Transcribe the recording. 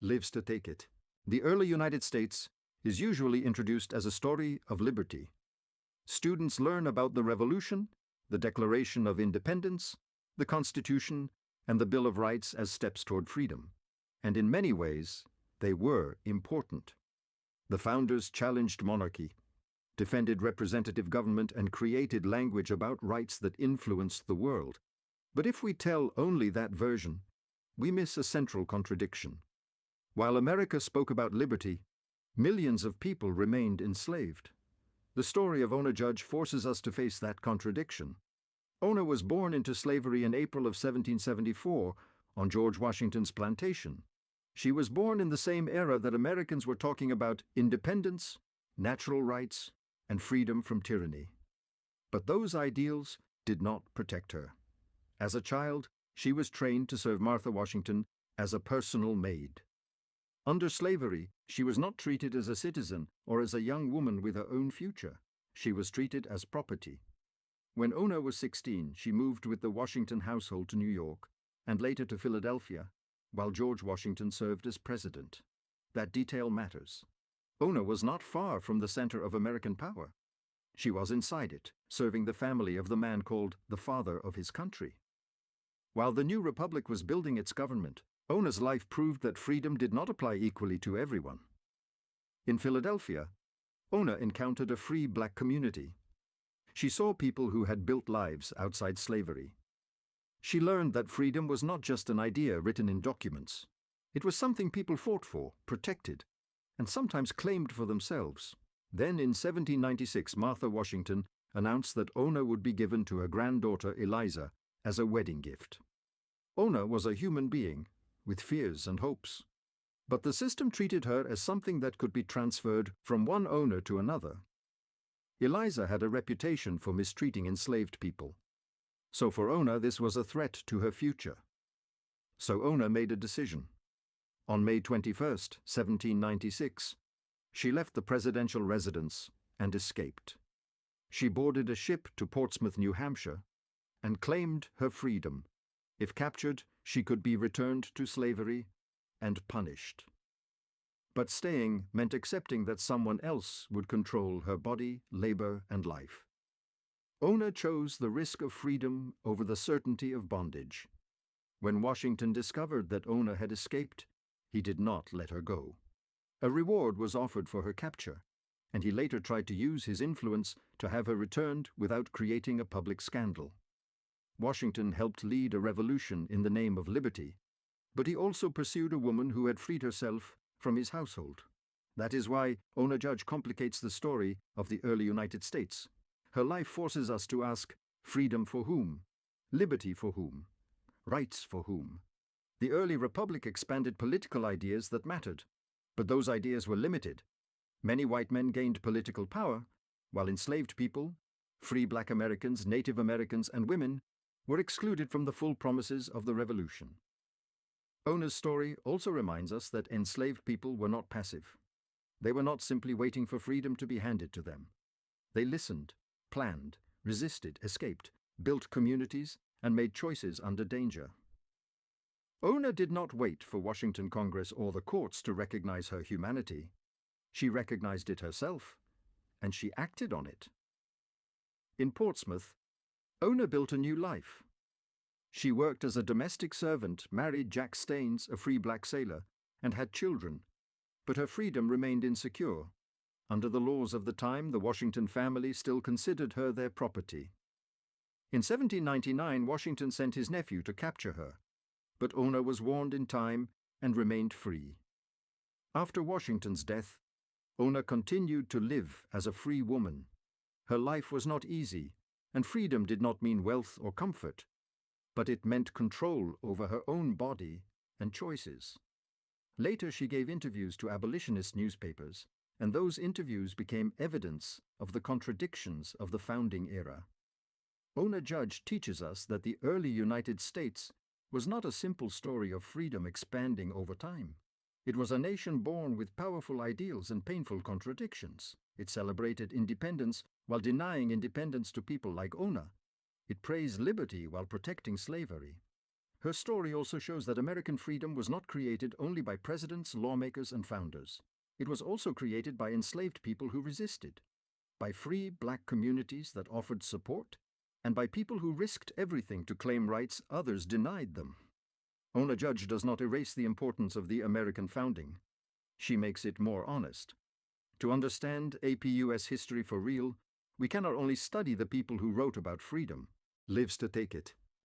lives to take it. The early United States is usually introduced as a story of liberty. Students learn about the Revolution, the Declaration of Independence, the Constitution, and the Bill of Rights as steps toward freedom. And in many ways, they were important. The founders challenged monarchy, defended representative government, and created language about rights that influenced the world. But if we tell only that version, we miss a central contradiction. While America spoke about liberty, millions of people remained enslaved. The story of Ona Judge forces us to face that contradiction. Ona was born into slavery in April of 1774 on George Washington's plantation. She was born in the same era that Americans were talking about independence, natural rights, and freedom from tyranny. But those ideals did not protect her. As a child, she was trained to serve Martha Washington as a personal maid. Under slavery, she was not treated as a citizen or as a young woman with her own future. She was treated as property. When Ona was 16, she moved with the Washington household to New York and later to Philadelphia, while George Washington served as president. That detail matters. Ona was not far from the center of American power. She was inside it, serving the family of the man called the father of his country. While the new republic was building its government, Ona's life proved that freedom did not apply equally to everyone. In Philadelphia, Ona encountered a free black community. She saw people who had built lives outside slavery. She learned that freedom was not just an idea written in documents. It was something people fought for, protected, and sometimes claimed for themselves. Then in 1796, Martha Washington announced that Ona would be given to her granddaughter Eliza as a wedding gift. Ona was a human being with fears and hopes, but the system treated her as something that could be transferred from one owner to another. Eliza had a reputation for mistreating enslaved people. So for Ona, this was a threat to her future. So Ona made a decision. On May 21, 1796, she left the presidential residence and escaped. She boarded a ship to Portsmouth, New Hampshire, and claimed her freedom. If captured, she could be returned to slavery and punished. But staying meant accepting that someone else would control her body, labor, and life. Ona chose the risk of freedom over the certainty of bondage. When Washington discovered that Ona had escaped, he did not let her go. A reward was offered for her capture, and he later tried to use his influence to have her returned without creating a public scandal. Washington helped lead a revolution in the name of liberty, but he also pursued a woman who had freed herself from his household. That is why Ona Judge complicates the story of the early United States. Her life forces us to ask, freedom for whom? Liberty for whom? Rights for whom? The early republic expanded political ideas that mattered, but those ideas were limited. Many white men gained political power, while enslaved people, free black Americans, Native Americans, and women were excluded from the full promises of the Revolution. Ona's story also reminds us that enslaved people were not passive. They were not simply waiting for freedom to be handed to them. They listened, planned, resisted, escaped, built communities, and made choices under danger. Ona did not wait for Washington Congress or the courts to recognize her humanity. She recognized it herself, and she acted on it. In Portsmouth, Ona built a new life. She worked as a domestic servant, married Jack Staines, a free black sailor, and had children, but her freedom remained insecure. Under the laws of the time, the Washington family still considered her their property. In 1799, Washington sent his nephew to capture her, but Ona was warned in time and remained free. After Washington's death, Ona continued to live as a free woman. Her life was not easy, and freedom did not mean wealth or comfort, but it meant control over her own body and choices. Later, she gave interviews to abolitionist newspapers, and those interviews became evidence of the contradictions of the founding era. Ona Judge teaches us that the early United States was not a simple story of freedom expanding over time. It was a nation born with powerful ideals and painful contradictions. It celebrated independence while denying independence to people like Ona. It praised liberty while protecting slavery. Her story also shows that American freedom was not created only by presidents, lawmakers, and founders. It was also created by enslaved people who resisted, by free black communities that offered support, and by people who risked everything to claim rights others denied them. Ona Judge does not erase the importance of the American founding. She makes it more honest. To understand AP U.S. history for real, we cannot only study the people who wrote about freedom, lives to take it.